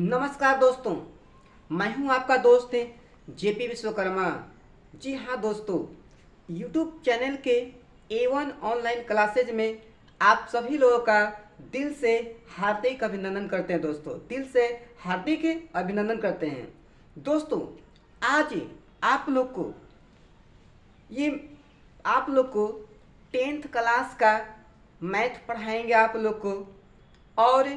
नमस्कार दोस्तों, मैं हूं आपका दोस्त जेपी विश्वकर्मा। जी हाँ दोस्तों, यूट्यूब चैनल के A1 ऑनलाइन क्लासेज में आप सभी लोगों का दिल से हार्दिक अभिनंदन करते हैं। दोस्तों, दिल से हार्दिक अभिनंदन करते हैं। दोस्तों, आज आप लोग को ये आप लोग को 10th क्लास का मैथ पढ़ाएंगे आप लोग को। और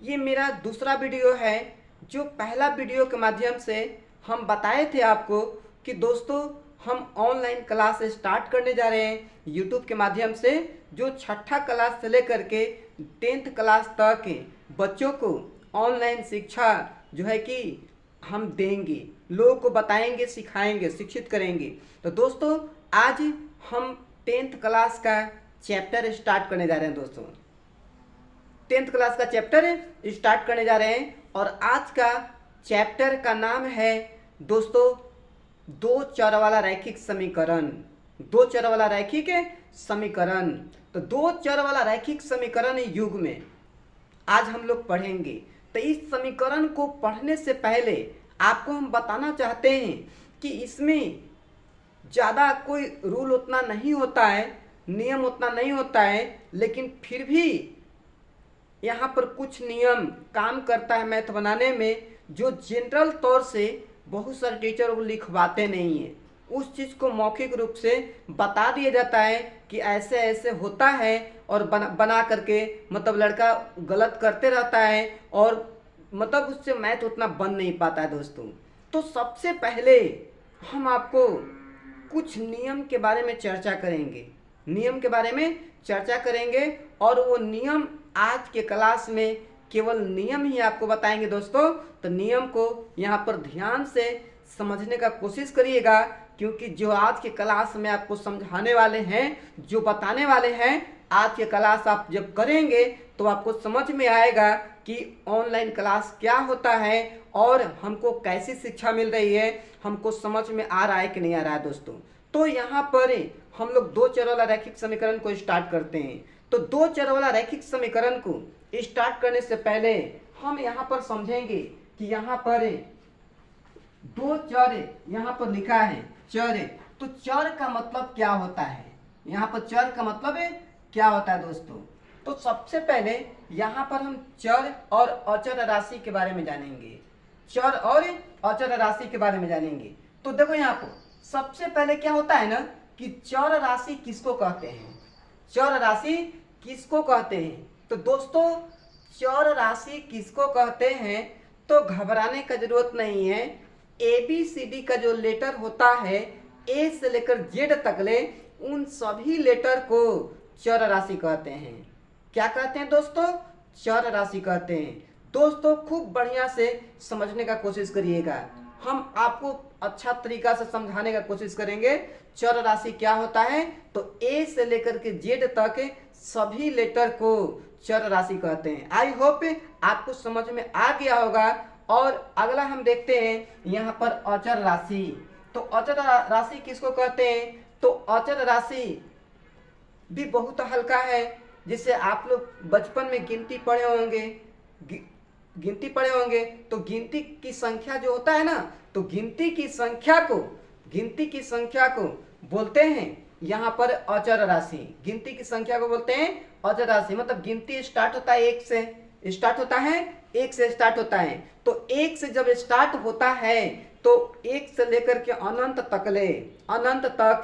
ये मेरा दूसरा वीडियो है। जो पहला वीडियो के माध्यम से हम बताए थे आपको कि दोस्तों हम ऑनलाइन क्लास स्टार्ट करने जा रहे हैं यूट्यूब के माध्यम से, जो छठा क्लास से लेकर के 10th क्लास तक के बच्चों को ऑनलाइन शिक्षा जो है कि हम देंगे, लोगों को बताएंगे, सिखाएंगे, शिक्षित करेंगे। तो दोस्तों आज हम 10th क्लास का चैप्टर स्टार्ट करने जा रहे हैं। दोस्तों 10th क्लास का चैप्टर स्टार्ट करने जा रहे हैं और आज का चैप्टर का नाम है दोस्तों दो चर वाला रैखिक समीकरण। दो चर वाला रैखिक समीकरण। तो दो चर वाला रैखिक समीकरण युग में आज हम लोग पढ़ेंगे। तो इस समीकरण को पढ़ने से पहले आपको हम बताना चाहते हैं कि इसमें ज़्यादा कोई रूल उतना नहीं होता है, नियम उतना नहीं होता है, लेकिन फिर भी यहाँ पर कुछ नियम काम करता है मैथ बनाने में, जो जनरल तौर से बहुत सारे टीचर को लिखवाते नहीं हैं। उस चीज़ को मौखिक रूप से बता दिया जाता है कि ऐसे ऐसे होता है, और बना करके मतलब लड़का गलत करते रहता है और मतलब उससे मैथ उतना बन नहीं पाता है। दोस्तों तो सबसे पहले हम आपको कुछ नियम के बारे में चर्चा करेंगे। नियम के बारे में चर्चा करेंगे और वो नियम आज के क्लास में केवल नियम ही आपको बताएंगे। दोस्तों तो नियम को यहाँ पर ध्यान से समझने का कोशिश करिएगा, क्योंकि जो आज के क्लास में आपको समझाने वाले हैं, जो बताने वाले हैं, आज के क्लास आप जब करेंगे तो आपको समझ में आएगा कि ऑनलाइन क्लास क्या होता है और हमको कैसी शिक्षा मिल रही है, हमको समझ में आ रहा है कि नहीं आ रहा है। दोस्तों तो यहाँ पर हम लोग दो चर वाला रैखिक समीकरण को स्टार्ट करते हैं। तो दो चर वाला रैखिक समीकरण को स्टार्ट करने से पहले हम यहाँ पर समझेंगे कि यहाँ पर दो चर यहाँ पर लिखा है चर। तो चर का मतलब क्या होता है, यहाँ पर चर का मतलब क्या होता है। दोस्तों तो सबसे पहले यहाँ पर हम चर और अचर राशि के बारे में जानेंगे। चर और अचर राशि के बारे में जानेंगे। तो देखो यहाँ पर सबसे पहले क्या होता है ना कि चर राशि किसको कहते हैं। चर राशि किसको कहते हैं। तो दोस्तों चर राशि किसको कहते हैं तो घबराने का जरूरत नहीं है। ABCD का जो लेटर होता है, A से लेकर Z तक ले, उन सभी लेटर को चर राशि कहते हैं। क्या कहते हैं दोस्तों? चर राशि कहते हैं। दोस्तों खूब बढ़िया से समझने का कोशिश करिएगा, हम आपको अच्छा तरीका से समझाने का कोशिश करेंगे। चर राशि क्या होता है तो A से लेकर के Z तक सभी लेटर को चर राशि कहते हैं। आई होप आपको समझ में आ गया होगा। और अगला हम देखते हैं यहाँ पर अचर राशि। तो अचर राशि किसको कहते हैं तो अचर राशि भी बहुत हल्का है, जिसे आप लोग बचपन में गिनती पढ़े होंगे। तो गिनती की संख्या जो होता है ना, तो गिनती की संख्या को बोलते हैं यहाँ पर अचर राशि। गिनती की संख्या को बोलते हैं अचर राशि। मतलब गिनती स्टार्ट होता है एक से स्टार्ट होता है। तो एक से जब स्टार्ट होता है तो एक से लेकर के अनंत तक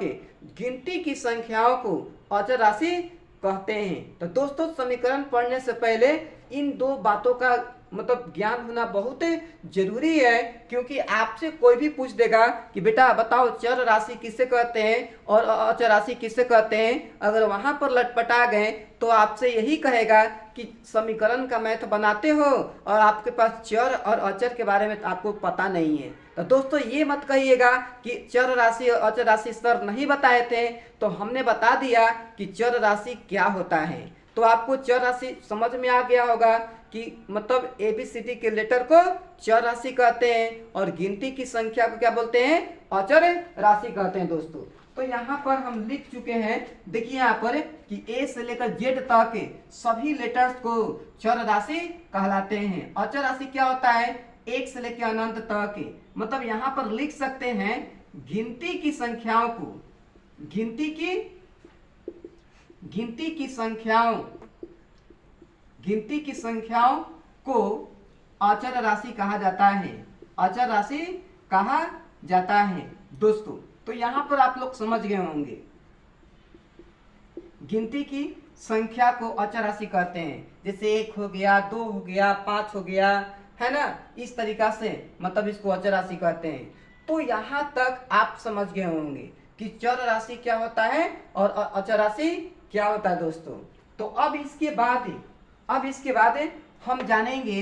गिनती की संख्याओं को अचर राशि कहते हैं। तो दोस्तों समीकरण पढ़ने से पहले इन दो बातों का मतलब ज्ञान होना बहुत जरूरी है, क्योंकि आपसे कोई भी पूछ देगा कि बेटा बताओ चर राशि किसे कहते हैं और अचर राशि किसे कहते हैं। अगर वहां पर लटपटा गए तो आपसे यही कहेगा कि समीकरण का मैथ बनाते हो और आपके पास चर और अचर के बारे में आपको पता नहीं है। तो दोस्तों ये मत कहिएगा कि चर राशि और अचर राशि सर नहीं बताए थे। तो हमने बता दिया कि चर राशि क्या होता है। तो आपको चर राशि समझ में आ गया होगा कि मतलब ABCD के लेटर को चर राशि कहते हैं और गिनती की संख्या को क्या बोलते हैं, अचर राशि कहते हैं। दोस्तों तो यहाँ पर हम लिख चुके हैं, देखिए यहाँ पर कि ए से लेकर जेड तक के सभी लेटर्स को चर राशि कहलाते हैं। अचर राशि क्या होता है? एक से लेकर अनंत तक के, मतलब यहाँ पर लिख सकते हैं गिनती की संख्याओं को, गिनती की संख्याओं को अचर राशि कहा जाता है, अचर राशि कहा जाता है दोस्तों। तो यहां पर आप लोग समझ गए होंगे, गिनती की संख्या को अचर राशि कहते हैं। जैसे 1 हो गया, 2 हो गया, 5 हो गया, है ना, इस तरीका से मतलब इसको अचर राशि कहते हैं। तो यहां तक आप समझ गए होंगे कि चर राशि क्या होता है और अचर राशि क्या होता है दोस्तों। तो अब इसके बाद हम जानेंगे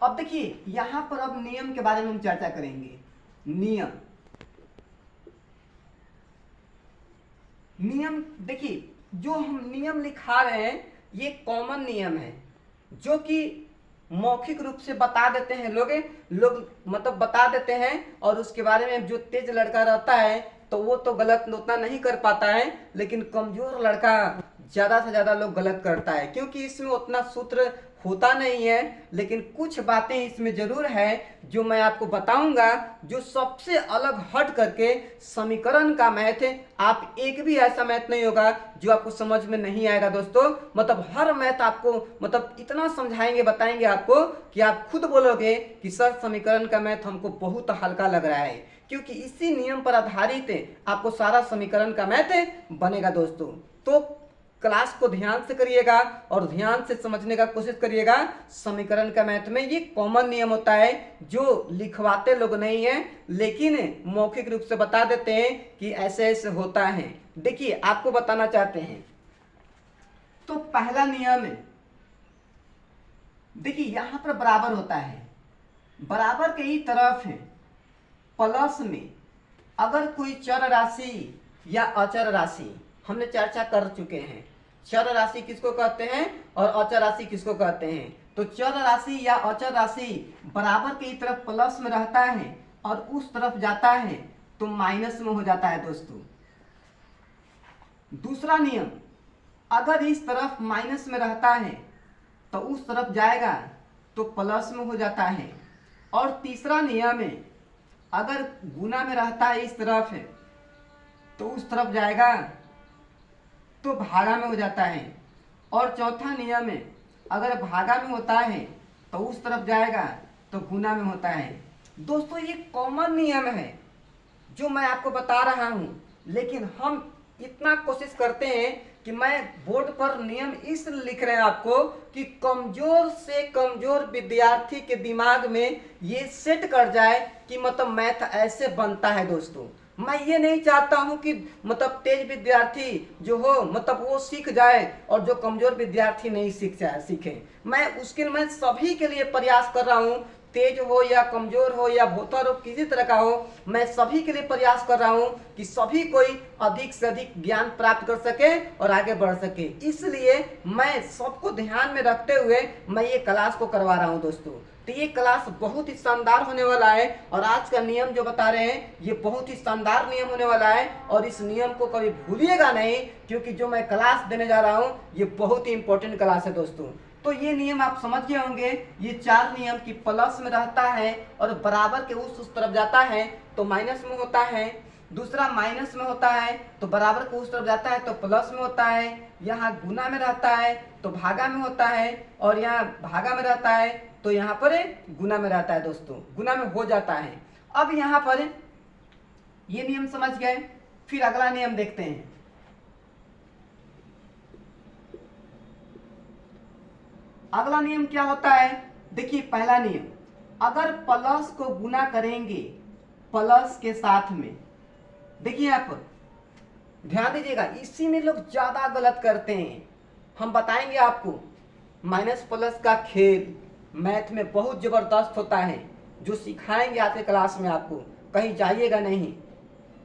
अब देखिए यहां पर अब नियम के बारे में हम चर्चा करेंगे। नियम देखिए, जो हम नियम लिखा रहे हैं ये कॉमन नियम है, जो कि मौखिक रूप से बता देते हैं लोग मतलब बता देते हैं, और उसके बारे में जो तेज लड़का रहता है तो वो तो गलत उतना नहीं कर पाता है, लेकिन कमजोर लड़का ज्यादा से ज्यादा लोग गलत करता है, क्योंकि इसमें उतना सूत्र होता नहीं है। लेकिन कुछ बातें इसमें जरूर है जो मैं आपको बताऊंगा, जो सबसे अलग हट करके समीकरण का मैथ है। आप एक भी ऐसा मैथ नहीं होगा जो आपको समझ में नहीं आएगा दोस्तों। मतलब हर मैथ आपको मतलब इतना समझाएंगे, बताएंगे आपको कि आप खुद बोलोगे कि सर समीकरण का मैथ हमको बहुत हल्का लग रहा है, क्योंकि इसी नियम पर आधारित आपको सारा समीकरण का मैथ बनेगा दोस्तों। तो क्लास को ध्यान से करिएगा और ध्यान से समझने का कोशिश करिएगा। समीकरण का मैथ में ये कॉमन नियम होता है जो लिखवाते लोग नहीं है, लेकिन मौखिक रूप से बता देते हैं कि ऐसे ऐसे होता है। देखिए आपको बताना चाहते हैं, तो पहला नियम है, देखिए यहां पर बराबर होता है, बराबर के ही तरफ है प्लस में अगर कोई चर राशि या अचर राशि, हमने चर्चा कर चुके हैं चर राशि किसको कहते हैं और अचर राशि किसको कहते हैं। तो चर राशि या अचर राशि बराबर की तरफ प्लस में रहता है और उस तरफ जाता है तो माइनस में हो जाता है दोस्तों। दूसरा नियम, अगर इस तरफ माइनस में रहता है तो उस तरफ जाएगा तो प्लस में हो जाता है। और तीसरा नियम है, अगर गुना में रहता है इस तरफ है तो उस तरफ जाएगा तो भागा में हो जाता है। और चौथा नियम है, अगर भागा में होता है तो उस तरफ जाएगा तो गुना में होता है। दोस्तों ये कॉमन नियम है जो मैं आपको बता रहा हूं, लेकिन हम इतना कोशिश करते हैं कि मैं बोर्ड पर नियम इसलिए लिख रहे हैं आपको कि कमजोर से कमजोर विद्यार्थी के दिमाग में ये सेट कर जाए कि मतलब मैथ ऐसे बनता है दोस्तों। मैं ये नहीं चाहता हूं कि मतलब तेज विद्यार्थी जो हो मतलब वो सीख जाए और जो कमजोर विद्यार्थी नहीं सीखे। मैं सभी के लिए प्रयास कर रहा हूं, तेज हो या कमजोर हो या भोतर हो, किसी तरह का हो, मैं सभी के लिए प्रयास कर रहा हूं कि सभी कोई अधिक से अधिक ज्ञान प्राप्त कर सके और आगे बढ़ सके। इसलिए मैं सबको ध्यान में रखते हुए मैं ये क्लास को करवा रहा हूं दोस्तों। तो ये क्लास बहुत ही शानदार होने वाला है और आज का नियम जो बता रहे हैं ये बहुत ही शानदार नियम होने वाला है और इस नियम को कभी भूलिएगा नहीं, क्योंकि जो मैं क्लास देने जा रहा हूँ ये बहुत ही इंपॉर्टेंट क्लास है दोस्तों। तो ये नियम आप समझ गए होंगे, ये 4 नियम की प्लस में रहता है और बराबर के उस तरफ जाता है तो माइनस में होता है। दूसरा माइनस में होता है तो बराबर को उस तरफ जाता है तो प्लस में होता है। यहाँ गुना में रहता है तो भागा में होता है और यहाँ भागा में रहता है तो यहाँ पर गुना में रहता है दोस्तों, गुना में हो जाता है। अब यहाँ पर ये नियम समझ गए, फिर अगला नियम देखते हैं। अगला नियम क्या होता है? देखिए पहला नियम, अगर प्लस को गुना करेंगे प्लस के साथ में, देखिए यहाँ पर ध्यान दीजिएगा, इसी में लोग ज्यादा गलत करते हैं। हम बताएंगे आपको माइनस प्लस का खेल मैथ में बहुत जबरदस्त होता है, जो सिखाएंगे आज के क्लास में आपको, कहीं जाइएगा नहीं।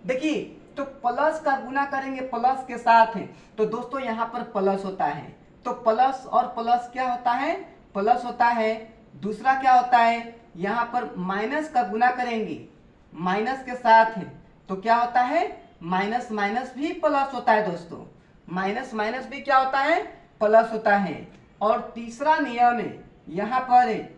देखिए तो प्लस का गुना करेंगे प्लस के साथ है तो दोस्तों यहाँ पर प्लस होता है, तो प्लस और प्लस क्या होता है, प्लस होता है। दूसरा क्या होता है, यहाँ पर माइनस का गुना करेंगे माइनस के साथ है तो क्या होता है, माइनस माइनस भी प्लस होता है दोस्तों, माइनस माइनस भी क्या होता है, प्लस होता है। और तीसरा नियम है यहाँ पर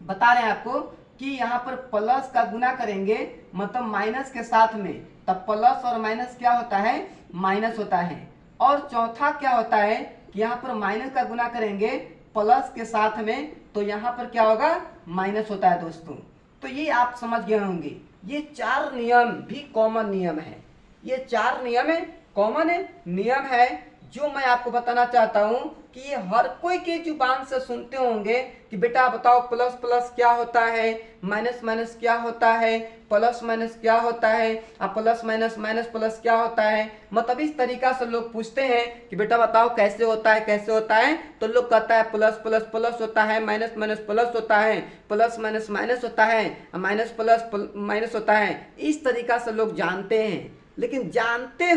बता रहे हैं आपको कि यहाँ पर प्लस का गुना करेंगे मतलब माइनस के साथ में, तब प्लस और माइनस क्या होता है, माइनस होता है। और चौथा क्या होता है कि यहाँ पर माइनस का गुना करेंगे प्लस के साथ में तो यहाँ पर क्या होगा, माइनस होता है दोस्तों। तो ये आप समझ गए होंगे, ये चार नियम भी कॉमन नियम है, ये चार नियम है कॉमन नियम है जो मैं आपको बताना चाहता हूं कि ये हर कोई के जुबान से सुनते होंगे कि बेटा बताओ प्लस प्लस क्या होता है, माइनस माइनस क्या होता है, प्लस माइनस क्या होता है, प्लस माइनस माइनस प्लस क्या होता है। मतलब इस तरीका से लोग पूछते हैं कि बेटा बताओ कैसे होता है, कैसे होता है, तो लोग कहता है प्लस प्लस प्लस होता है, माइनस माइनस प्लस होता है, प्लस माइनस माइनस होता है, माइनस प्लस माइनस होता है। इस तरीका से लोग जानते हैं, लेकिन जानते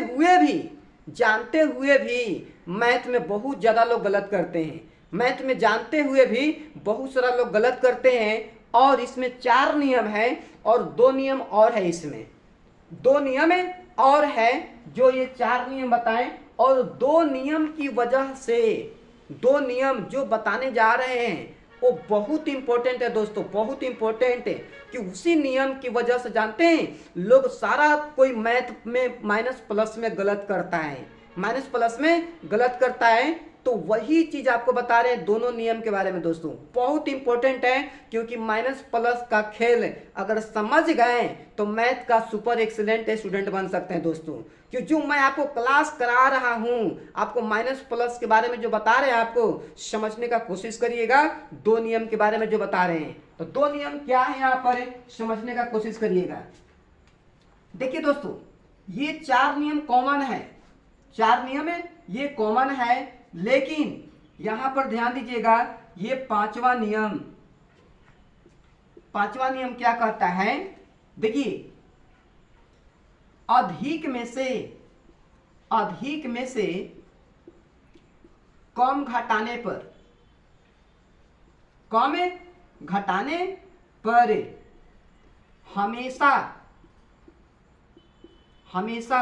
हुए भी मैथ में बहुत ज़्यादा लोग गलत करते हैं, मैथ में जानते हुए भी बहुत सारा लोग गलत करते हैं। और इसमें चार नियम है और दो नियम और है, इसमें दो नियम है और है जो ये चार नियम बताएं। और दो नियम की वजह से, दो नियम जो बताने जा रहे हैं वो बहुत इंपॉर्टेंट है दोस्तों, बहुत इंपॉर्टेंट है कि उसी नियम की वजह से जानते हैं लोग सारा कोई मैथ में माइनस प्लस में गलत करता है, माइनस प्लस में गलत करता है। तो वही चीज आपको बता रहे हैं दोनों नियम के बारे में दोस्तों, बहुत इंपॉर्टेंट है क्योंकि माइनस प्लस का खेल अगर समझ गए तो मैथ का सुपर एक्सीलेंट स्टूडेंट बन सकते हैं दोस्तों। क्यों जो मैं आपको क्लास करा रहा हूं, आपको माइनस प्लस के बारे में जो बता रहे हैं आपको समझने का कोशिश करिएगा, दो नियम के बारे में जो बता रहे हैं। तो दो नियम क्या है यहाँ पर समझने का कोशिश करिएगा। देखिए दोस्तों ये चार नियम कॉमन है, चार नियम है ये कॉमन है, लेकिन यहां पर ध्यान दीजिएगा ये पांचवा नियम क्या कहता है, देखिए अधिक में से कम घटाने पर हमेशा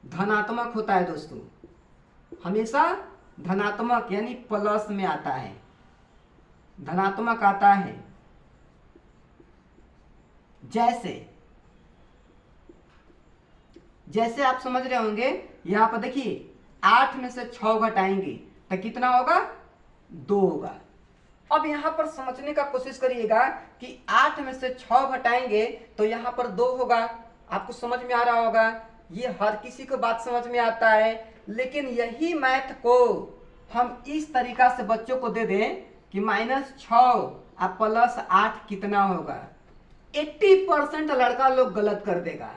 धनात्मक होता है दोस्तों, हमेशा धनात्मक यानी प्लस में आता है, धनात्मक आता है। जैसे आप समझ रहे होंगे यहां पर देखिए 8 में से 6 घटाएंगे तो कितना होगा, 2 होगा। अब यहां पर समझने का कोशिश करिएगा कि 8 में से 6 घटाएंगे तो यहां पर 2 होगा। आपको समझ में आ रहा होगा, ये हर किसी को बात समझ में आता है। लेकिन यही मैथ को हम इस तरीका से बच्चों को दे दें कि -6 और +8 कितना होगा, 80% लड़का लोग गलत कर देगा,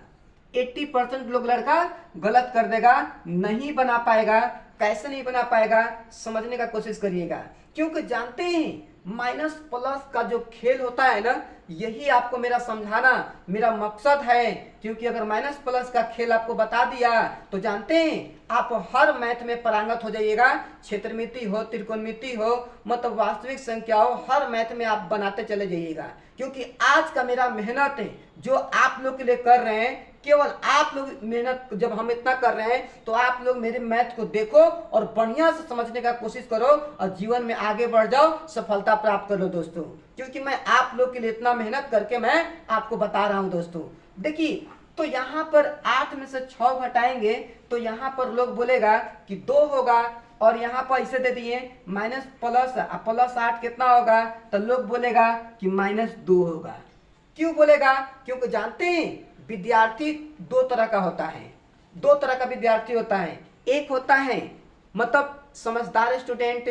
80% लोग लड़का गलत कर देगा, नहीं बना पाएगा। कैसे नहीं बना पाएगा समझने का कोशिश करिएगा, क्योंकि जानते हैं माइनस प्लस का जो खेल होता है ना, यही आपको मेरा समझाना मेरा मकसद है। क्योंकि अगर माइनस प्लस का खेल आपको बता दिया तो जानते हैं आप हर मैथ में पारंगत हो जाइएगा, क्षेत्रमिति हो, त्रिकोणमिति हो, मतलब वास्तविक संख्या हो, हर मैथ में आप बनाते चले जाइएगा। क्योंकि आज का मेरा मेहनत है जो आप लोग के लिए कर रहे हैं, केवल आप लोग मेहनत, जब हम इतना कर रहे हैं तो आप लोग मेरे मैथ को देखो और बढ़िया से समझने का कोशिश करो और जीवन में आगे बढ़ जाओ, सफलता प्राप्त करो दोस्तों। क्योंकि मैं आप लोग के लिए इतना मेहनत करके मैं आपको बता रहा हूं दोस्तों। देखिए तो यहाँ पर 8 में से 6 घटाएंगे तो यहाँ पर लोग बोलेगा कि 2 होगा, और यहाँ पर इसे दे दिए +8 कितना होगा, तो लोग बोलेगा कि -2 होगा। क्यों बोलेगा, क्योंकि जानते हैं विद्यार्थी दो तरह का होता है, दो तरह का विद्यार्थी होता है। एक होता है मतलब समझदार स्टूडेंट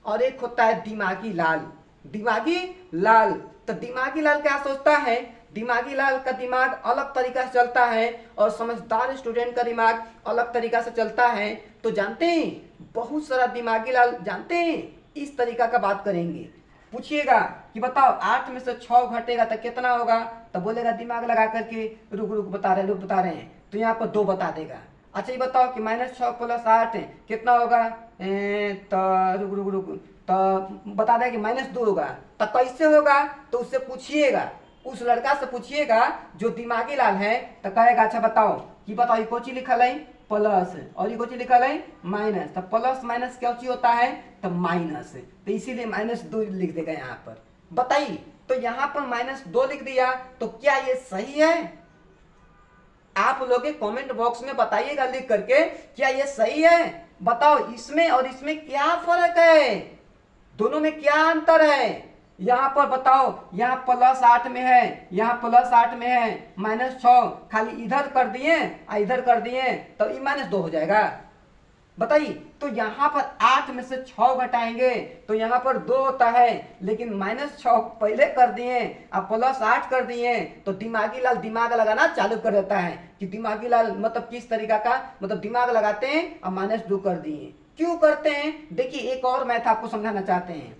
और एक होता है दिमागी लाल। दिमागी लाल, तो दिमागी लाल क्या सोचता है, दिमागी लाल का दिमाग अलग तरीका से चलता है और समझदार स्टूडेंट का दिमाग अलग तरीका से चलता है। तो जानते हैं बहुत सारा दिमागी लाल जानते हैं इस तरीका का बात करेंगे पूछिएगा कि बताओ 8 में से 6 घटेगा तो कितना होगा, तो बोलेगा दिमाग लगा करके रुक रुक बता रहे हैं, तो यहाँ पर 2 बता देगा। अच्छा ये बताओ कि -6 + 8 कितना होगा, तो रुक रुक रुक तो बता देगा कि -2 होगा। तो कैसे होगा, तो उससे पूछिएगा, उस लड़का से पूछिएगा जो दिमागी लाल है, तो कहेगा अच्छा बताओ कि बताओ ये कोची लिखल है प्लस और ये कोची लिखल है माइनस, तो प्लस माइनस क्या चीज होता है, तो माइनस, तो इसीलिए -2 लिख देगा यहाँ पर। बताइए, तो यहाँ पर -2 लिख दिया, तो क्या ये सही है? आप लोग कमेंट बॉक्स में बताइएगा लिख करके, क्या ये सही है? बताओ इसमें और इसमें क्या फर्क है, दोनों में क्या अंतर है? यहाँ पर बताओ, यहाँ +8 में है, यहाँ +8 में है, -6 खाली इधर कर दिए और इधर कर दिए तो ये -2 हो जाएगा। बताइए, तो यहाँ पर 8 में से 6 घटाएंगे तो यहाँ पर 2 होता है, लेकिन -6 पहले कर दिए और +8 कर दिए तो दिमागी लाल दिमाग लगाना चालू कर देता है कि दिमागी लाल मतलब किस तरीका का, मतलब दिमाग लगाते हैं और -2 कर दिए। क्यों करते हैं, देखिए एक और मैथ आपको समझाना चाहते हैं।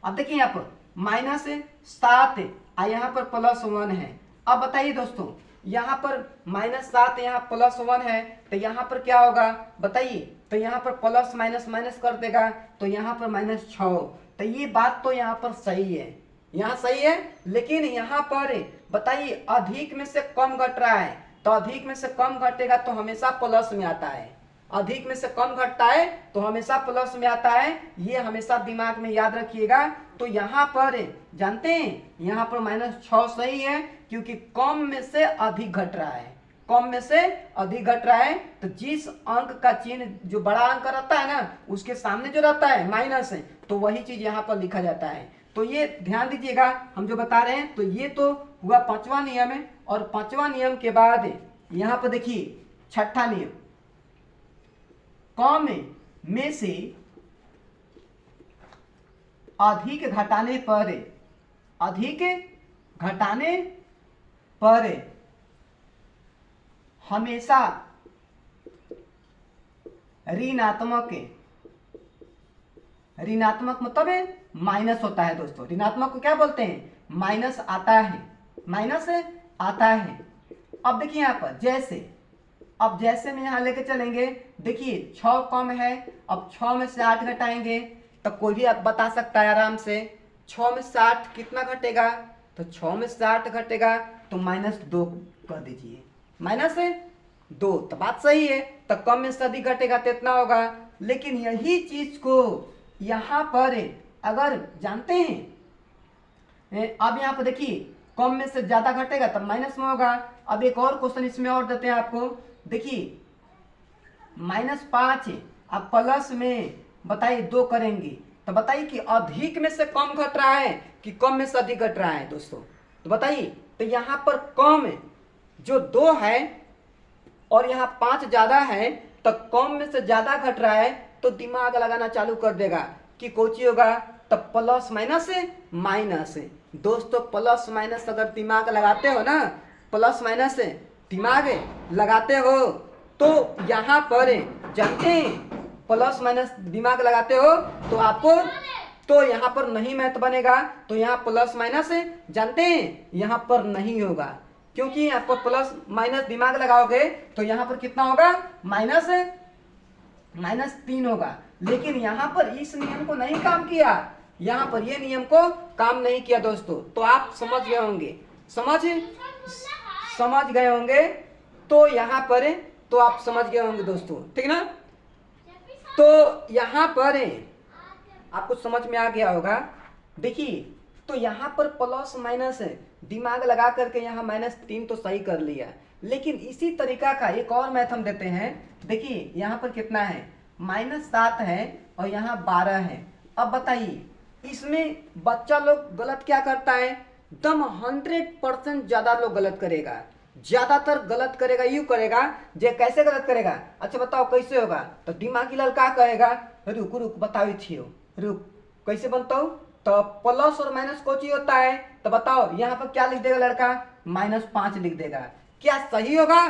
अब देखिए यहाँ पर -7 और यहाँ पर +1 है। अब बताइए दोस्तों, यहाँ पर -7 यहाँ +1 है, तो यहाँ पर क्या होगा बताइए, तो यहाँ पर प्लस माइनस माइनस कर देगा तो यहाँ पर -6, तो ये बात तो यहाँ पर सही है, यहाँ सही है। लेकिन यहाँ पर बताइए अधिक में से कम घट रहा है, तो अधिक में से कम घटेगा तो हमेशा प्लस में आता है, अधिक में से कम घटता है तो हमेशा प्लस में आता है, ये हमेशा दिमाग में याद रखिएगा। तो यहाँ पर जानते हैं, यहाँ पर -6 सही है क्योंकि कम में से अधिक घट रहा है, कम में से अधिक घट रहा है, तो जिस अंक का चिन्ह जो बड़ा अंक रहता है ना उसके सामने जो रहता है माइनस है, तो वही चीज यहाँ पर लिखा जाता है। तो ये ध्यान दीजिएगा हम जो बता रहे हैं। तो ये तो हुआ 5वां नियम है, और 5वां नियम के बाद यहाँ पर देखिए 6ठा नियम, कम में से अधिक घटाने पर, अधिक घटाने पर हमेशा ऋणात्मक, ऋणात्मक मतलब माइनस होता है दोस्तों, ऋणात्मक को क्या बोलते हैं, माइनस आता है, माइनस आता है। अब देखिए यहाँ पर जैसे, अब जैसे में यहाँ लेके चलेंगे, देखिए 6 कम है, अब 6 में से 8 घटाएंगे तो कोई भी आप बता सकता है आराम से, 6 में से 8 कितना घटेगा, तो 6 में से 8 घटेगा तो -2 कर दीजिए, -2, तो बात सही है। तो कम में से अधिक घटेगा तो इतना होगा। लेकिन यही चीज को यहाँ पर अगर जानते हैं, अब यहाँ पर देखिए कम में से ज्यादा घटेगा तब माइनस में होगा। अब एक और क्वेश्चन इसमें और देते हैं आपको, देखिए -5 अब प्लस में बताइए 2 करेंगे तो बताइए कि अधिक में से कम घट रहा है कि कम में से अधिक घट रहा है दोस्तों, तो बताइए। तो यहाँ पर कम जो 2 है और यहाँ 5 ज्यादा है, तो कम में से ज्यादा घट रहा है तो दिमाग लगाना चालू कर देगा कि कोची होगा, तो प्लस माइनस माइनस। दोस्तों प्लस माइनस अगर दिमाग लगाते हो ना, प्लस माइनस दिमाग लगाते हो तो यहाँ पर जानते हैं प्लस माइनस दिमाग लगाते हो तो आपको, तो यहाँ पर नहीं मैथ बनेगा, तो यहाँ प्लस माइनस जानते हैं यहाँ पर नहीं होगा, क्योंकि यहाँ पर प्लस माइनस दिमाग लगाओगे तो यहाँ पर कितना होगा, -3 होगा। लेकिन यहाँ पर इस नियम को नहीं काम किया, यहाँ पर ये नियम को काम नहीं किया दोस्तों। तो आप समझ गए होंगे, समझ गए होंगे, तो यहाँ पर तो आप समझ गए होंगे दोस्तों, ठीक ना। तो यहाँ पर आपको समझ में आ गया होगा। देखिए तो यहाँ पर प्लस माइनस दिमाग लगा करके यहाँ -3 तो सही कर लिया, लेकिन इसी तरीका का एक और मैथ हम देते हैं। देखिए यहाँ पर कितना है, -7 है और यहाँ 12 है। अब बताइए इसमें बच्चा लोग गलत क्या करता है, एकदम 100% ज्यादा लोग गलत करेगा, ज्यादातर गलत करेगा, यूं करेगा जे कैसे गलत करेगा, अच्छा बताओ कैसे होगा, तो दिमागी लाल क्या कहेगा, रुक रुक बताओ छियो, रुक कैसे बनता हो, तो प्लस और माइनस को चीज होता है, तो बताओ यहाँ पर क्या लिख देगा लड़का, -5 लिख देगा। क्या सही होगा,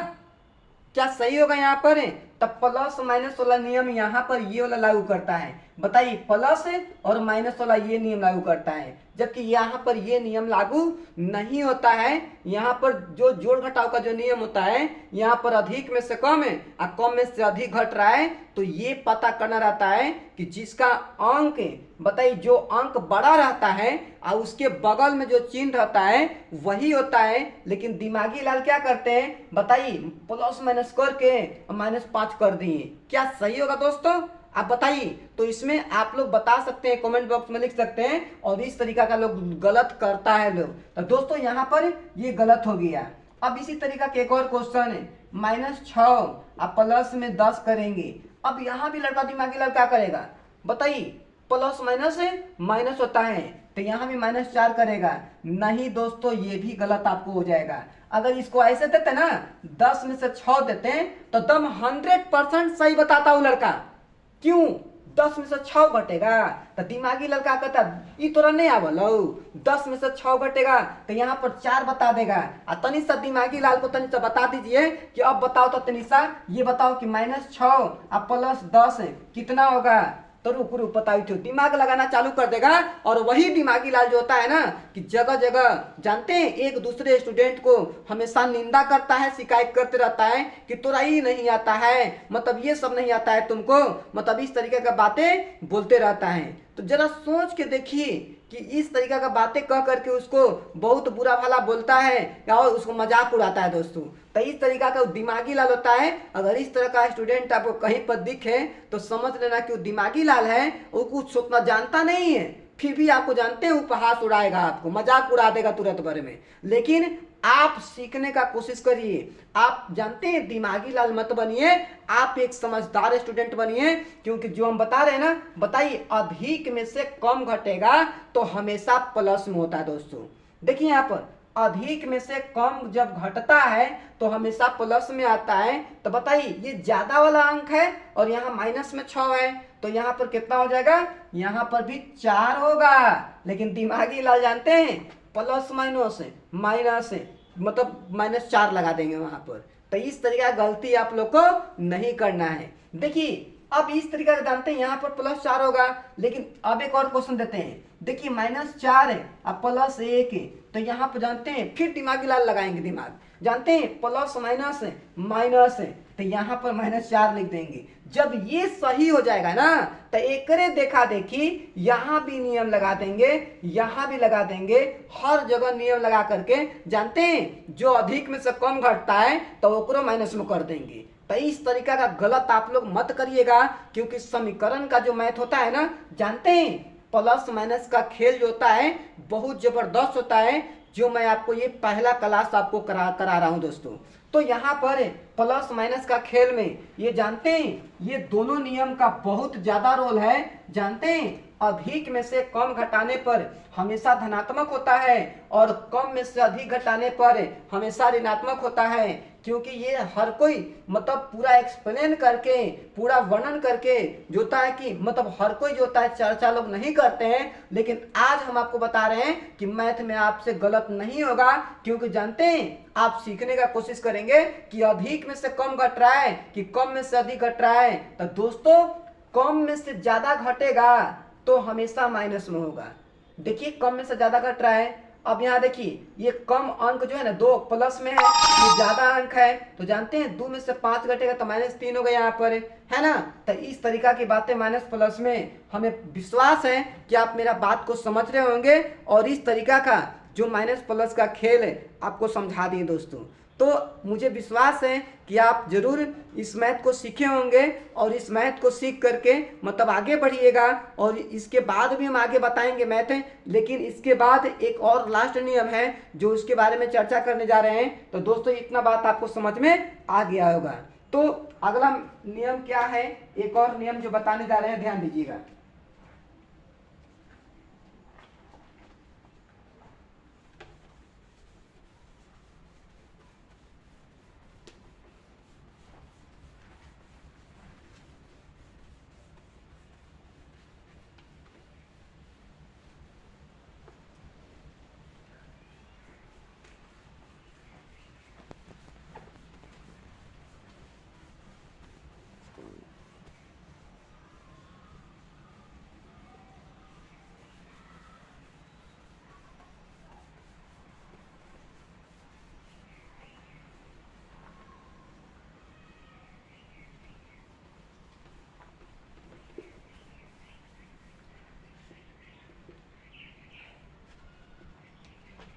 क्या सही होगा यहाँ पर, तब प्लस माइनस वाला नियम यहाँ पर ये वाला लागू करता है। बताइए, प्लस और माइनस वाला ये नियम लागू करता है, जबकि यहाँ पर ये नियम लागू नहीं होता है। यहाँ पर जो जोड़ घटाव का जो नियम होता है, यहाँ पर अधिक में से कम है और कम में से अधिक घट रहा है, तो ये पता करना रहता है कि जिसका अंक, बताइए, जो अंक बड़ा रहता है और उसके बगल में जो चिन्ह रहता है वही होता है। लेकिन दिमागी लाल क्या करते हैं, बताइए, प्लस माइनस करके -5 कर दिए। क्या सही होगा दोस्तों? आप बताइए। तो इसमें आप लोग बता सकते हैं, कमेंट बॉक्स में लिख सकते हैं। और इस तरीका का लोग गलत करता है लोग, तो दोस्तों यहाँ पर ये गलत हो गया। अब इसी तरीका का एक और क्वेश्चन है, -6 आप प्लस में 10 करेंगे। अब यहाँ भी लड़का दिमागी लाल क्या करेगा, बताइए, प्लस माइनस है, माइनस होता है, तो यहाँ भी -4 करेगा। नहीं दोस्तों, ये भी गलत आपको हो जाएगा। अगर इसको ऐसे देते ना, 10 में से 6 देते हैं, तो दम 100% सही बताता हूँ लड़का। क्यों? 10 में से 6 घटेगा, तो दिमागी लड़का कहता ये तोरा नहीं आवल, 10 में से 6 घटेगा तो यहाँ पर 4 बता देगा। और तनी सा दिमागी लाल को तनी सा बता दीजिए कि अब बताओ तो तनी सा ये बताओ कि -6 और प्लस 10 कितना होगा। तो रुक रुक बताई थी, दिमाग लगाना चालू कर देगा। और वही दिमागी लाल जो होता है ना, कि जगह जगह जानते हैं एक दूसरे स्टूडेंट को हमेशा निंदा करता है, शिकायत करते रहता है कि तोरा ही नहीं आता है, मतलब ये सब नहीं आता है तुमको, मतलब इस तरीके का बातें बोलते रहता है। तो जरा सोच के देखिए कि इस तरीका का बातें कह करके उसको बहुत बुरा भला बोलता है और उसको मजाक उड़ाता है दोस्तों। तो इस तरीका का दिमागी लाल होता है। अगर इस तरह का स्टूडेंट आपको कहीं पर दिखे तो समझ लेना कि वो दिमागी लाल है, वो कुछ उतना जानता नहीं है, फिर भी आपको जानते हैं उपहास उड़ाएगा, आपको मजाक उड़ा देगा तुरंत भर में। लेकिन आप सीखने का कोशिश करिए। आप जानते हैं, दिमागी लाल मत बनिए, आप एक समझदार स्टूडेंट बनिए। क्योंकि जो हम बता रहे हैं ना, बताइए, अधिक में से कम घटेगा तो हमेशा प्लस में होता है दोस्तों। देखिए यहाँ पर अधिक में से कम जब घटता है तो हमेशा प्लस में आता है। तो बताइए, ये ज्यादा वाला अंक है और यहाँ माइनस में 6 है, तो यहाँ पर कितना हो जाएगा, यहाँ पर भी 4 होगा। लेकिन दिमागी लाल जानते हैं, प्लस माइनस माइनस मतलब -4 लगा देंगे वहां पर। तो इस तरीके का गलती आप लोग को नहीं करना है। देखिए, अब इस तरीके का जानते हैं यहाँ पर +4 होगा। लेकिन अब एक और क्वेश्चन देते हैं। देखिए, -4 है अब +1 है, तो यहाँ पर जानते हैं फिर दिमागी लाल लगाएंगे। दिमाग जानते हैं, प्लस माइनस माइनस है, तो यहाँ पर -4 लिख देंगे। जब ये सही हो जाएगा ना, तो एक देखा देखी यहाँ भी नियम लगा देंगे, यहाँ भी लगा देंगे, हर जगह नियम लगा करके जानते हैं जो अधिक में से कम घटता है तो ओकरो माइनस में कर देंगे। तो इस तरीका का गलत आप लोग मत करिएगा। क्योंकि समीकरण का जो मैथ होता है ना, जानते हैं प्लस माइनस का खेल जो होता है बहुत जबरदस्त होता है, जो मैं आपको ये पहला क्लास आपको करा रहा हूं दोस्तों। तो यहाँ पर प्लस माइनस का खेल में ये जानते हैं, ये दोनों नियम का बहुत ज्यादा रोल है। जानते हैं, अधिक में से कम घटाने पर हमेशा धनात्मक होता है और कम में से अधिक घटाने पर हमेशा ऋणात्मक होता है। क्योंकि ये हर कोई मतलब पूरा एक्सप्लेन करके, पूरा वर्णन करके जो होता है कि मतलब हर कोई जो होता है चर्चा लोग नहीं करते हैं। लेकिन आज हम आपको बता रहे हैं कि मैथ में आपसे गलत नहीं होगा। क्योंकि जानते हैं, आप सीखने का कोशिश करेंगे कि अधिक में से कम घट रहा है कि कम में से अधिक घट रहा है। तो दोस्तों, कम में से ज्यादा घटेगा तो हमेशा माइनस में होगा। देखिए, कम में से ज्यादा घट रहा है। अब यहाँ देखिए, ये कम अंक जो है ना 2 प्लस में है, ये ज्यादा अंक है, तो जानते हैं 2 में से 5 घटेगा तो -3 होगा यहाँ पर, है ना। तो इस तरीका की बातें माइनस प्लस में, हमें विश्वास है कि आप मेरा बात को समझ रहे होंगे और इस तरीका का जो माइनस प्लस का खेल है आपको समझा दिए दोस्तों। तो मुझे विश्वास है कि आप जरूर इस मैथ को सीखे होंगे और इस मैथ को सीख करके मतलब आगे बढ़िएगा। और इसके बाद भी हम आगे बताएंगे मैथ, लेकिन इसके बाद एक और लास्ट नियम है जो उसके बारे में चर्चा करने जा रहे हैं। तो दोस्तों, इतना बात आपको समझ में आ गया होगा। तो अगला नियम क्या है, एक और नियम जो बताने जा रहे हैं, ध्यान दीजिएगा।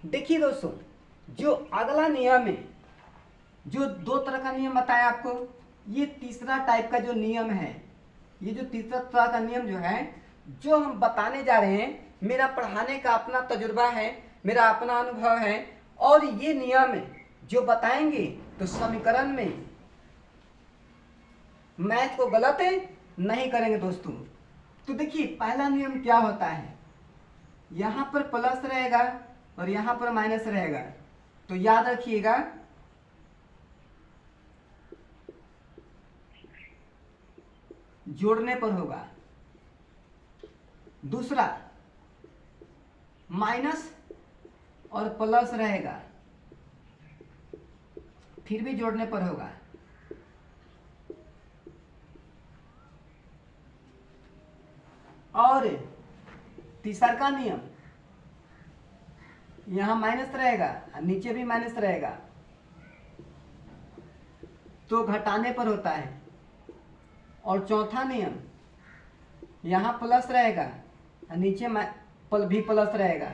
देखिए दोस्तों, जो अगला नियम है, जो दो तरह का नियम बताया आपको, ये तीसरा टाइप का जो नियम है, ये जो तीसरा तरह का नियम जो है, जो हम बताने जा रहे हैं, मेरा पढ़ाने का अपना तजुर्बा है, मेरा अपना अनुभव है, और ये नियम जो बताएंगे तो समीकरण में मैथ को गलत नहीं करेंगे दोस्तों। तो देखिए पहला नियम क्या होता है, यहां पर प्लस रहेगा और यहां पर माइनस रहेगा, तो याद रखिएगा जोड़ने पर होगा। दूसरा, माइनस और प्लस रहेगा, फिर भी जोड़ने पर होगा। और तीसरा का नियम, यहां माइनस रहेगा, नीचे भी माइनस रहेगा, तो घटाने पर होता है। और चौथा नियम, यहां प्लस रहेगा, नीचे भी प्लस रहेगा,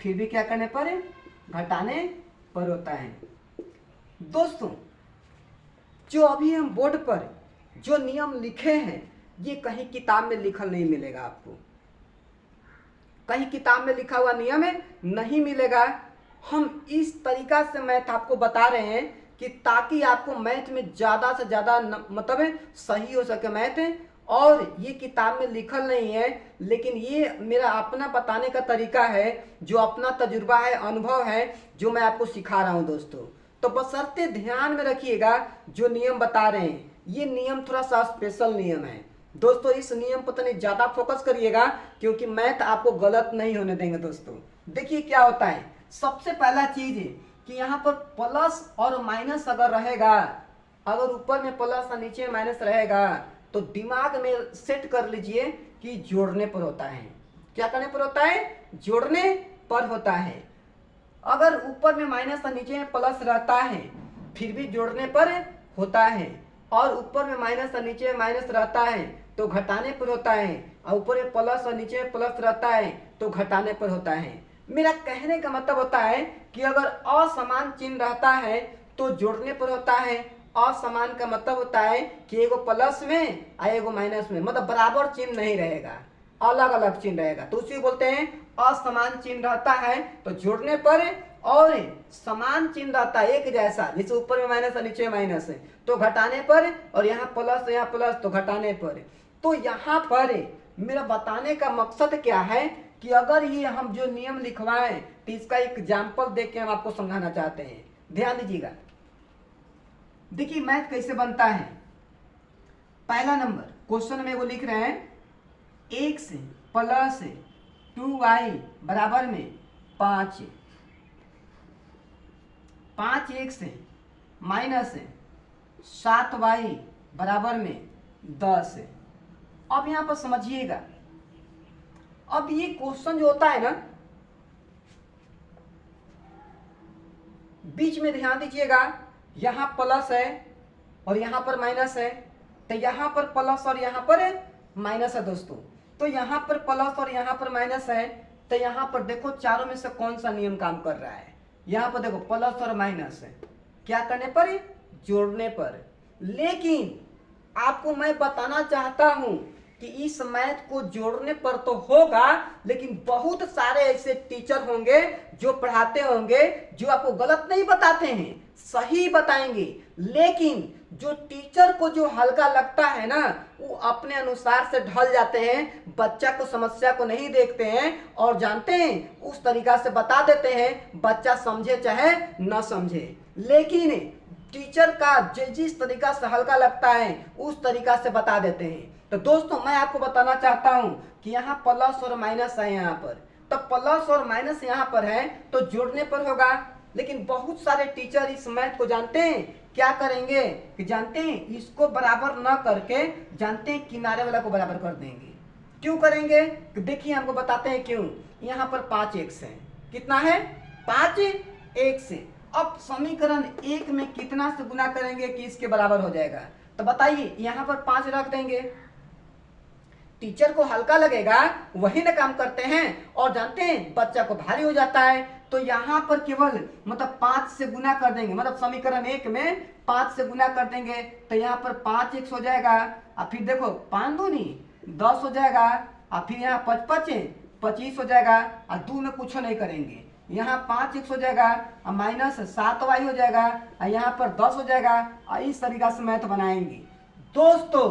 फिर भी क्या करने पर है, घटाने पर होता है। दोस्तों, जो अभी हम बोर्ड पर जो नियम लिखे हैं, ये कहीं किताब में लिखल नहीं मिलेगा आपको, कहीं किताब में लिखा हुआ नियम है नहीं मिलेगा। हम इस तरीका से मैथ आपको बता रहे हैं कि ताकि आपको मैथ में ज़्यादा से ज़्यादा मतलब है सही हो सके मैथ है। और ये किताब में लिखल नहीं है, लेकिन ये मेरा अपना बताने का तरीका है, जो अपना तजुर्बा है, अनुभव है, जो मैं आपको सिखा रहा हूँ दोस्तों। तो बशर्ते ध्यान में रखिएगा, जो नियम बता रहे हैं ये नियम थोड़ा सा स्पेशल नियम है दोस्तों। इस नियम पर तनी ज़्यादा फोकस करिएगा, क्योंकि मैथ आपको गलत नहीं होने देंगे दोस्तों। देखिए क्या होता है, सबसे पहला चीज़ है कि यहाँ पर प्लस और माइनस अगर रहेगा, अगर ऊपर में प्लस और नीचे में माइनस रहेगा, तो दिमाग में सेट कर लीजिए कि जोड़ने पर होता है। क्या करने पर होता है, जोड़ने पर होता है। अगर ऊपर में माइनस और नीचे में प्लस रहता है, फिर भी जोड़ने पर होता है। और ऊपर में माइनस और नीचे में माइनस रहता है तो घटाने पर होता है, और ऊपर में प्लस और नीचे में प्लस रहता है तो घटाने पर होता है। मेरा कहने का मतलब होता है कि अगर असमान चिन्ह रहता है तो जोड़ने पर होता है। असमान का मतलब होता है कि एगो प्लस में और एगो माइनस में, मतलब बराबर चिन्ह नहीं रहेगा, अलग अलग चिन्ह रहेगा, तो उसी बोलते हैं असमान चिन्ह रहता है तो जोड़ने पर, और समान चिन्ह रहता है एक जैसा, जैसे ऊपर में माइनस और नीचे में माइनस है तो घटाने पर, और यहाँ प्लस तो घटाने पर। तो यहाँ पर मेरा बताने का मकसद क्या है कि अगर ये हम जो नियम लिखवाएं तो इसका एग्जाम्पल देख के हम आपको समझाना चाहते हैं। ध्यान दीजिएगा, देखिए मैथ कैसे बनता है। पहला नंबर क्वेश्चन में वो लिख रहे हैं, x प्लस 2y बराबर में 5, 5x माइनस 7y बराबर में 10। अब यहां पर समझिएगा, अब ये क्वेश्चन जो होता है ना, बीच में ध्यान दीजिएगा, यहां प्लस है और यहां पर माइनस है, तो यहां पर प्लस और यहां पर माइनस है दोस्तों। तो यहां पर प्लस और यहां पर माइनस है, तो यहां पर देखो चारों में से कौन सा नियम काम कर रहा है। यहां पर देखो प्लस और माइनस है, क्या करने पर, जोड़ने पर। लेकिन आपको मैं बताना चाहता हूं कि इस मैथ को जोड़ने पर तो होगा, लेकिन बहुत सारे ऐसे टीचर होंगे जो पढ़ाते होंगे जो आपको गलत नहीं बताते हैं, सही बताएंगे। लेकिन जो टीचर को जो हल्का लगता है ना, वो अपने अनुसार से ढल जाते हैं, बच्चा को समस्या को नहीं देखते हैं और जानते हैं उस तरीका से बता देते हैं, बच्चा समझे चाहे न समझे। लेकिन टीचर का जिस तरीका से हल्का लगता है उस तरीका से बता देते हैं। तो दोस्तों मैं आपको बताना चाहता हूं कि यहाँ प्लस और माइनस है, यहाँ पर तो प्लस और माइनस यहाँ पर है तो जोड़ने पर होगा। लेकिन बहुत सारे टीचर इस मैथ को जानते हैं, क्या करेंगे कि जानते हैं इसको बराबर न करके, जानते हैं किनारे वाला को बराबर कर देंगे। क्यों करेंगे, देखिए हमको बताते हैं क्यों। यहाँ पर 5x है, कितना है, 5x है। अब समीकरण 1 में कितना से गुना करेंगे कि इसके बराबर हो जाएगा, तो बताइए, यहाँ पर 5 रख देंगे। टीचर को हल्का लगेगा वही ना काम करते हैं, और जानते हैं बच्चा को भारी हो जाता है। तो यहाँ पर केवल मतलब 5 से गुना कर देंगे, मतलब समीकरण 1 में 5 से गुना कर देंगे तो यहाँ पर 5x हो जाएगा, और फिर देखो 5 दूनी 10 हो जाएगा, और फिर यहाँ 5 5 25 हो जाएगा, और 2 में कुछ नहीं करेंगे, यहाँ 5x हो जाएगा और माइनस 7y हो जाएगा, और यहाँ पर 10 हो जाएगा, और इस तरीका से मैथ बनाएंगे। दोस्तों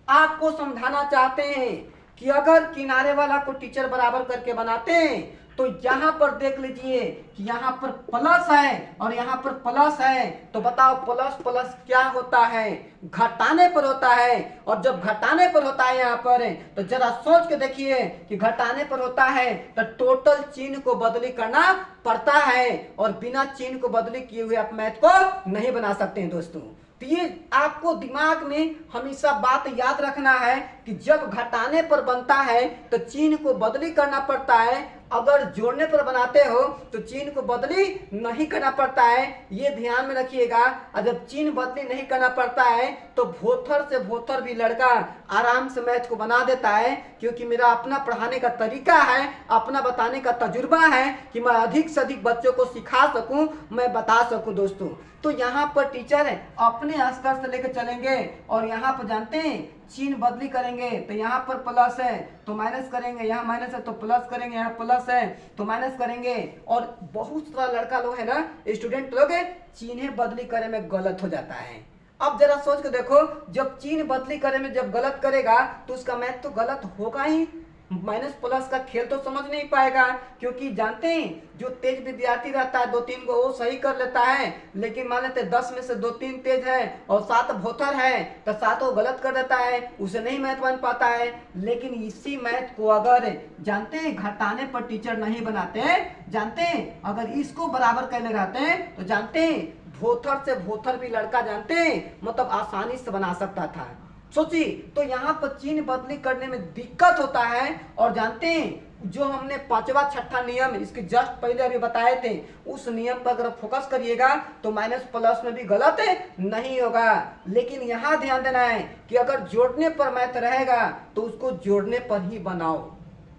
आपको समझाना चाहते हैं कि अगर किनारे वाला को टीचर बराबर करके बनाते हैं तो यहाँ पर देख लीजिए कि यहाँ पर प्लस है और यहाँ पर प्लस है, तो बताओ प्लस प्लस क्या होता है, घटाने पर होता है। और जब घटाने पर होता है यहाँ पर तो जरा सोच के देखिए कि घटाने पर होता है तो टोटल चिन्ह को बदली करना पड़ता है, और बिना चिन्ह को बदली किए हुए आप मैथ को नहीं बना सकते हैं दोस्तों। तो ये आपको दिमाग में हमेशा बात याद रखना है कि जब घटाने पर बनता है तो चिन्ह को बदली करना पड़ता है, अगर जोड़ने पर बनाते हो तो चिन्ह को बदली नहीं करना पड़ता है, ये ध्यान में रखिएगा। और जब चिन्ह बदली नहीं करना पड़ता है तो भोथर से भोथर भी लड़का आराम से मैथ को बना देता है, क्योंकि मेरा अपना पढ़ाने का तरीका है, अपना बताने का तजुर्बा है कि मैं अधिक से अधिक बच्चों को सिखा सकूं, मैं बता सकूं दोस्तों। तो यहाँ पर टीचर अपने स्तर से लेकर चलेंगे, और यहाँ पर जानते हैं चिन्ह बदली करेंगे तो यहाँ पर प्लस है तो माइनस करेंगे, यहाँ माइनस है तो प्लस करेंगे, यहाँ प्लस है तो माइनस करेंगे। और बहुत सारा लड़का लोग है ना, स्टूडेंट लोग चिन्ह बदली करे में गलत हो जाता है। अब जरा सोच के देखो, जब चिन्ह बदली करे में जब गलत करेगा तो उसका मैथ तो गलत होगा ही, माइनस प्लस का खेल तो समझ नहीं पाएगा, क्योंकि जानते हैं जो तेज विद्यार्थी रहता है 2-3 को वो सही कर लेता है, लेकिन मान लेते 10 में से 2-3 तेज है और 7 भोथर है तो 7 वो गलत कर देता है, उसे नहीं मैथ बन पाता है। लेकिन इसी मैथ को अगर जानते हैं घटाने पर टीचर नहीं बनाते, जानते हैं अगर इसको बराबर करने रहते हैं तो जानते हैं भोथर से भोथर भी लड़का जानते हैं मतलब आसानी से बना सकता था। सोचिए, तो यहाँ पर चिन्ह बदली करने में दिक्कत होता है। और जानते हैं जो हमने 5वां 6ठा नियम इसके जस्ट पहले अभी बताए थे, उस नियम पर अगर फोकस करिएगा तो माइनस प्लस में भी गलत नहीं होगा। लेकिन यहाँ ध्यान देना है कि अगर जोड़ने पर मैथ रहेगा तो उसको जोड़ने पर ही बनाओ,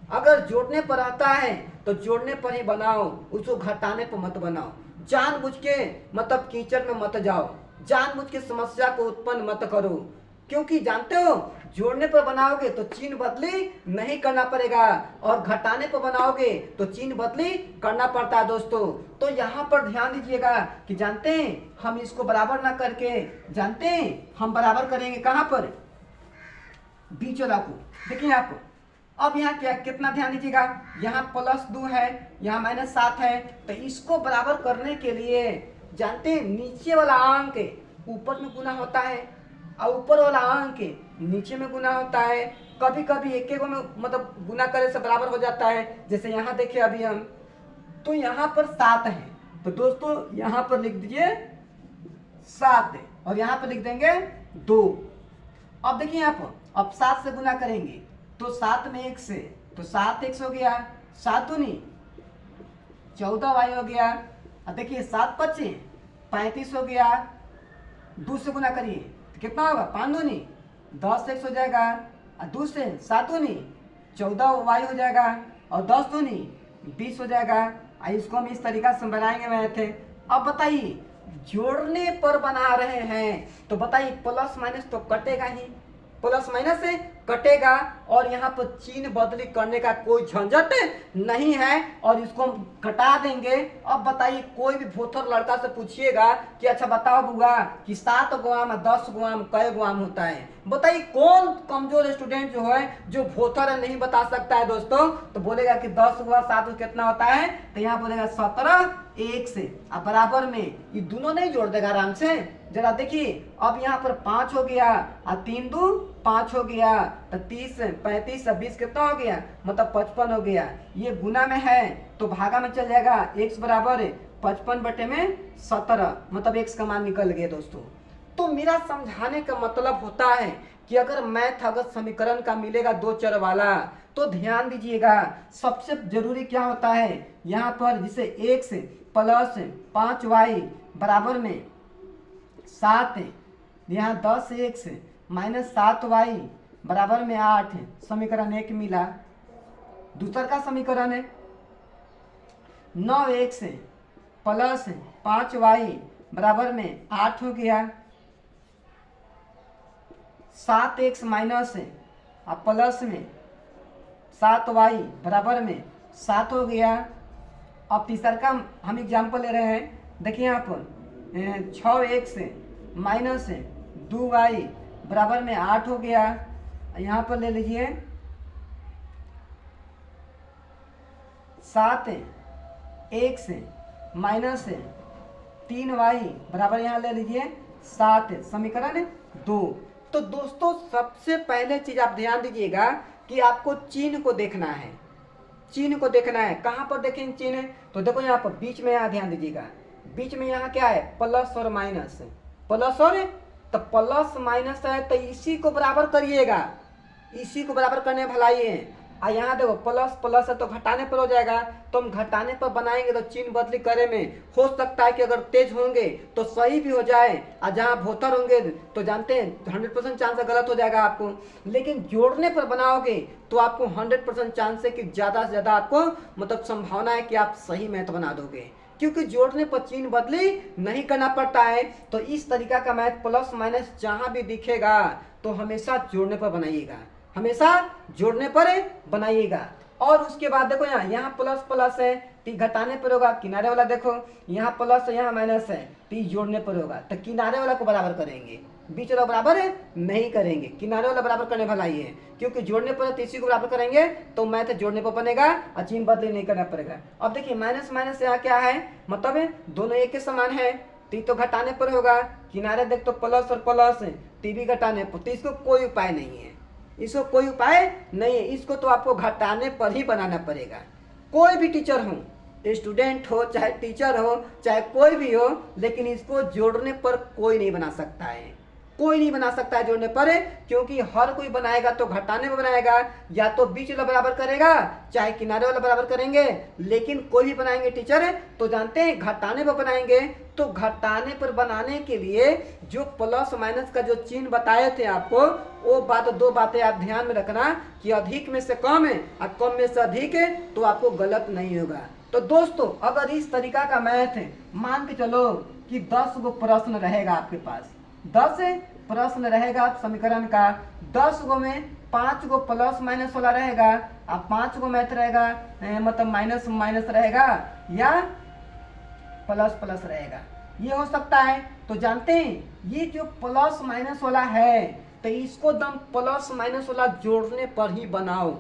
अगर जोड़ने पर आता है तो जोड़ने पर ही बनाओ, उसको घटाने पर मत बनाओ। जानबूझ के मतलब कीचड़ में मत जाओ, जानबूझ के समस्या को उत्पन्न मत करो, क्योंकि जानते हो जोड़ने पर बनाओगे तो चिन्ह बदली नहीं करना पड़ेगा, और घटाने पर बनाओगे तो चिन्ह बदली करना पड़ता है दोस्तों। तो यहाँ पर ध्यान दीजिएगा कि जानते हैं हम इसको बराबर ना करके जानते हैं हम बराबर करेंगे कहाँ पर, बीच वाला को। देखिए आप अब यहाँ क्या कितना ध्यान दीजिएगा, यहाँ +2 है, यहाँ -7 है, तो इसको बराबर करने के लिए जानते हैं नीचे वाला अंक ऊपर में गुना होता है और ऊपर वाला अंक नीचे में गुना होता है। कभी कभी एक एक में मतलब गुना करे से बराबर हो जाता है, जैसे यहाँ देखिए अभी हम तो यहाँ पर 7 है तो दोस्तों यहाँ पर लिख दीजिए 7 और यहाँ पर लिख देंगे 2। अब देखिए यहाँ पर अब 7 से गुना करेंगे तो 7 में 1 से तो 7x हो गया, 7 दूनी 14y हो गया। अब देखिए 7 5 35 हो गया, 2 से गुना करिए तो कितना होगा, 5 दूनी 10x हो जाएगा, और 2 से 7 दूनी 14y हो जाएगा, और 10 दूनी 20 हो जाएगा। इसको हम इस तरीका से बनाएंगे मैथ। अब बताइए जोड़ने पर बना रहे हैं तो बताइए प्लस माइनस तो कटेगा ही, प्लस माइनस से कटेगा, और यहाँ पर चिन्ह बदली करने का कोई झंझट नहीं है और इसको हम घटा देंगे। अब बताइए कोई भी भोथर लड़का से पूछिएगा कि अच्छा बताओ बुआ कि 7 गुआम 10 गुआम कई गुआम होता है, बताइए कौन कमजोर स्टूडेंट जो है जो भोथर है नहीं बता सकता है दोस्तों, तो बोलेगा कि 10 गुआ 7 कितना होता है, तो यहाँ बोलेगा 17 1 से, अब बराबर में ये दोनों नहीं जोड़ देगा आराम से। जरा देखिए अब यहाँ पर 5 हो गया और 3 2 5 हो गया, तो 30 35 20 कितना हो गया, मतलब 55 हो गया। ये गुना में है तो भागा में चल जाएगा, x बराबर 55/17 मतलब x का मान निकल गया दोस्तों। तो मेरा समझाने का मतलब होता है कि अगर मैथ अगर समीकरण का मिलेगा 2 चर वाला तो ध्यान दीजिएगा सबसे जरूरी क्या होता है, यहाँ पर जिसे x + 5y बराबर में 7, यहाँ 10x - 7y बराबर में 8 समीकरण 1 मिला। दूसरा का समीकरण है 9x प्लस 5y बराबर में 8 हो गया। 7x माइनस प्लस में 7y बराबर में 7 हो गया। अब तीसरा का हम एग्जाम्पल ले रहे हैं। देखिए यहाँ पर 6x माइनस 2y बराबर में 8 हो गया। यहाँ पर ले लीजिए 7x माइनस 3y बराबर यहाँ ले लीजिए 7, समीकरण 2। तो दोस्तों सबसे पहले चीज आप ध्यान दीजिएगा कि आपको चिन्ह को देखना है। चिन्ह को देखना है, कहाँ पर देखेंगे चिन्ह? तो देखो यहाँ पर बीच में, यहाँ ध्यान दीजिएगा, बीच में यहाँ क्या है? प्लस और माइनस। प्लस और, तो प्लस माइनस है तो इसी को बराबर करिएगा, इसी को बराबर करने भलाई है। और यहाँ देखो प्लस प्लस है तो घटाने पर हो जाएगा, तो हम घटाने पर बनाएंगे तो चिन्ह बदली करे में हो सकता है कि अगर तेज होंगे तो सही भी हो जाए, और जहाँ भोतर होंगे तो जानते हैं 100% चांस है गलत हो जाएगा आपको। लेकिन जोड़ने पर बनाओगे तो आपको 100% चांस है कि ज़्यादा से ज़्यादा आपको मतलब संभावना है कि आप सही मैथ बना दोगे, क्योंकि जोड़ने पर चिन्ह बदली नहीं करना पड़ता है। तो इस तरीका का मैथ प्लस माइनस जहाँ भी दिखेगा तो हमेशा जोड़ने पर बनाइएगा, हमेशा जोड़ने पर बनाइएगा। और उसके बाद देखो यहाँ प्लस प्लस है तो घटाने पर होगा, किनारे वाला देखो यहाँ प्लस है यहाँ माइनस है तो जोड़ने पर होगा, तो किनारे वाला को बराबर करेंगे, बीच वाला बराबर नहीं करेंगे, किनारे वाला बराबर करने वाला ही है, क्योंकि जोड़ने पर तो इसी को बराबर करेंगे तो मैथ जोड़ने पर बनेगा और चिन्ह बदली नहीं करना पड़ेगा। अब देखिए माइनस माइनस यहाँ क्या है, मतलब दोनों एक के समान है तो घटाने पर होगा, किनारे देख तो प्लस और प्लस टी भी घटाने पर, तो इसको कोई उपाय नहीं है, इसको कोई उपाय नहीं है, इसको तो आपको घटाने पर ही बनाना पड़ेगा। कोई भी टीचर हो, स्टूडेंट हो चाहे टीचर हो चाहे कोई भी हो, लेकिन इसको जोड़ने पर कोई नहीं बना सकता है, कोई नहीं बना सकता है जोड़ने पर, क्योंकि हर कोई बनाएगा तो घटाने में बनाएगा, या तो बीच वाला बराबर करेगा चाहे किनारे वाला बराबर करेंगे, लेकिन कोई भी बनाएंगे टीचर तो जानते हैं घटाने पर बनाएंगे। तो घटाने पर बनाने के लिए जो प्लस माइनस का जो चिन्ह बताए थे आपको, वो दो बातें आप ध्यान में रखना कि अधिक में से कम है और कम में से अधिक है तो आपको गलत नहीं होगा। तो दोस्तों अगर इस तरीका का मैथ है, मान के चलो कि 10 गो प्रश्न रहेगा आपके पास, 10 प्रश्न रहेगा समीकरण का, 10 गो में 5 गो प्लस माइनस वाला रहेगा और 5 गो मैथ रहेगा मतलब माइनस माइनस रहेगा या प्लस प्लस रहेगा, ये हो सकता है। तो जानते हैं ये जो प्लस माइनस वाला है तो इसको दम प्लस माइनस वाला जोड़ने पर ही बनाओ,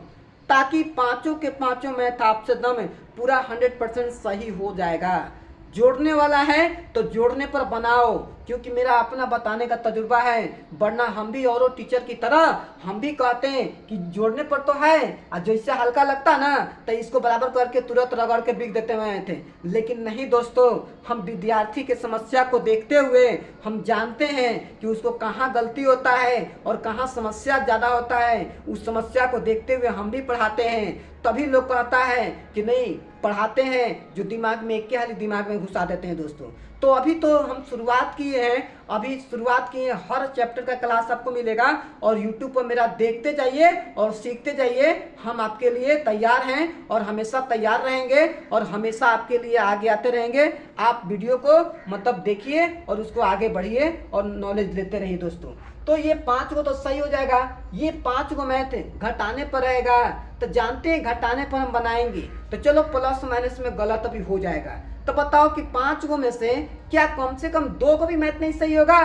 ताकि पांचों के पांचों मैथ आपसे दम पूरा 100% सही हो जाएगा। जोड़ने वाला है तो जोड़ने पर बनाओ, क्योंकि मेरा अपना बताने का तजुर्बा है, वरना हम भी औरों टीचर की तरह हम भी कहते हैं कि जोड़ने पर तो है और जैसे हल्का लगता ना तो इसको बराबर करके तुरंत रगड़ के बिक देते हुए थे। लेकिन नहीं दोस्तों, हम विद्यार्थी के समस्या को देखते हुए हम जानते हैं कि उसको कहाँ गलती होता है और कहाँ समस्या ज़्यादा होता है, उस समस्या को देखते हुए हम भी पढ़ाते हैं। तभी लोग कहता है कि नहीं पढ़ाते हैं जो दिमाग में एक हाली दिमाग में घुसा देते हैं दोस्तों। तो अभी तो हम शुरुआत किए हैं, अभी शुरुआत किए हैं, हर चैप्टर का क्लास आपको मिलेगा और यूट्यूब पर मेरा देखते जाइए और सीखते जाइए। हम आपके लिए तैयार हैं और हमेशा तैयार रहेंगे और हमेशा आपके लिए आगे आते रहेंगे। आप वीडियो को मतलब देखिए और उसको आगे बढ़िए और नॉलेज लेते रहिए दोस्तों। तो ये 5 को तो सही हो जाएगा, ये 5 को मैथ घटाने पर रहेगा, तो जानते हैं घटाने पर हम बनाएंगे तो चलो प्लस माइनस में गलत अभी हो जाएगा। तो बताओ कि 5 को में से क्या कम से कम 2 को भी मैथ नहीं सही होगा?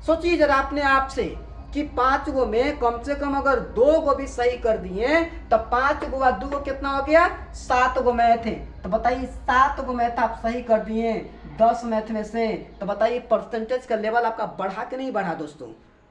सोचिए जरा अपने आप से कि 5 गो में कम से कम अगर 2 को भी सही कर दिए तो 5 गो और 2 गो कितना हो गया? 7 गो मैथ है। तो बताइए 7 गो मैथ आप सही कर दिए 10 मैथ में से, तो बताइए परसेंटेज का लेवल आपका बढ़ा कि नहीं बढ़ा दोस्तों?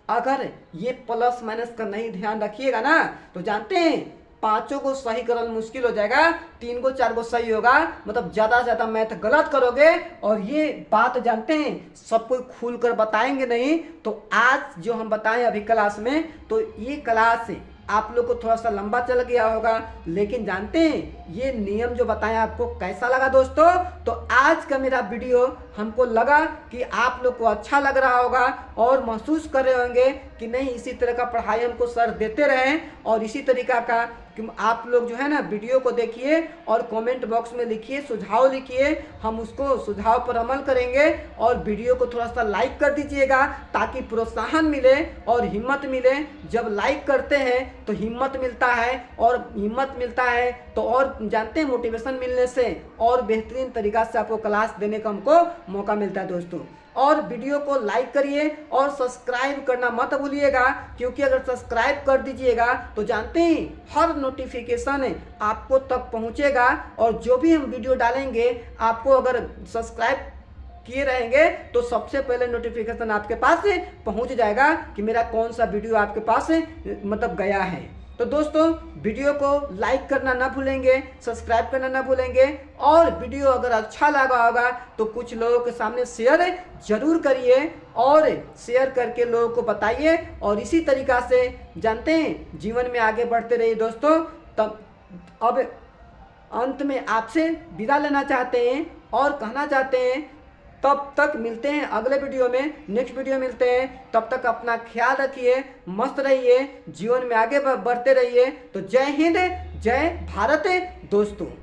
अगर ये प्लस माइनस का नहीं ध्यान रखिएगा ना तो जानते हैं 5 को सही करना मुश्किल हो जाएगा, 3 को 4 को सही होगा, मतलब ज्यादा से ज्यादा मैथ गलत करोगे। और ये बात जानते हैं सब कोई खुल कर बताएंगे नहीं, तो आज जो हम बताएं अभी क्लास में, तो ये क्लास आप लोग को थोड़ा सा लंबा चल गया होगा, लेकिन जानते हैं ये नियम जो बताया आपको कैसा लगा दोस्तों। तो आज का मेरा वीडियो हमको लगा कि आप लोग को अच्छा लग रहा होगा और महसूस कर रहे होंगे कि नहीं इसी तरह का पढ़ाई हमको सर देते रहें और इसी तरीका का कि आप लोग जो है ना वीडियो को देखिए और कमेंट बॉक्स में लिखिए, सुझाव लिखिए, हम उसको सुझाव पर अमल करेंगे। और वीडियो को थोड़ा सा लाइक कर दीजिएगा ताकि प्रोत्साहन मिले और हिम्मत मिले। जब लाइक करते हैं तो हिम्मत मिलता है और हिम्मत मिलता है तो और जानते हैं मोटिवेशन मिलने से और बेहतरीन तरीका से आपको क्लास देने का हमको मौका मिलता है दोस्तों। और वीडियो को लाइक करिए और सब्सक्राइब करना मत भूलिएगा, क्योंकि अगर सब्सक्राइब कर दीजिएगा तो जानते हैं हर नोटिफिकेशन आपको तक पहुंचेगा और जो भी हम वीडियो डालेंगे आपको अगर सब्सक्राइब किए रहेंगे तो सबसे पहले नोटिफिकेशन आपके पास पहुंच जाएगा कि मेरा कौन सा वीडियो आपके पास मतलब गया है। तो दोस्तों वीडियो को लाइक करना ना भूलेंगे, सब्सक्राइब करना ना भूलेंगे और वीडियो अगर अच्छा लगा होगा तो कुछ लोगों के सामने शेयर जरूर करिए और शेयर करके लोगों को बताइए। और इसी तरीका से जानते हैं जीवन में आगे बढ़ते रहिए दोस्तों। तब अब अंत में आपसे विदा लेना चाहते हैं और कहना चाहते हैं तब तक मिलते हैं अगले वीडियो में, नेक्स्ट वीडियो मिलते हैं। तब तक अपना ख्याल रखिए, मस्त रहिए, जीवन में आगे बढ़ते रहिए। तो जय हिंद, जय भारत दोस्तों।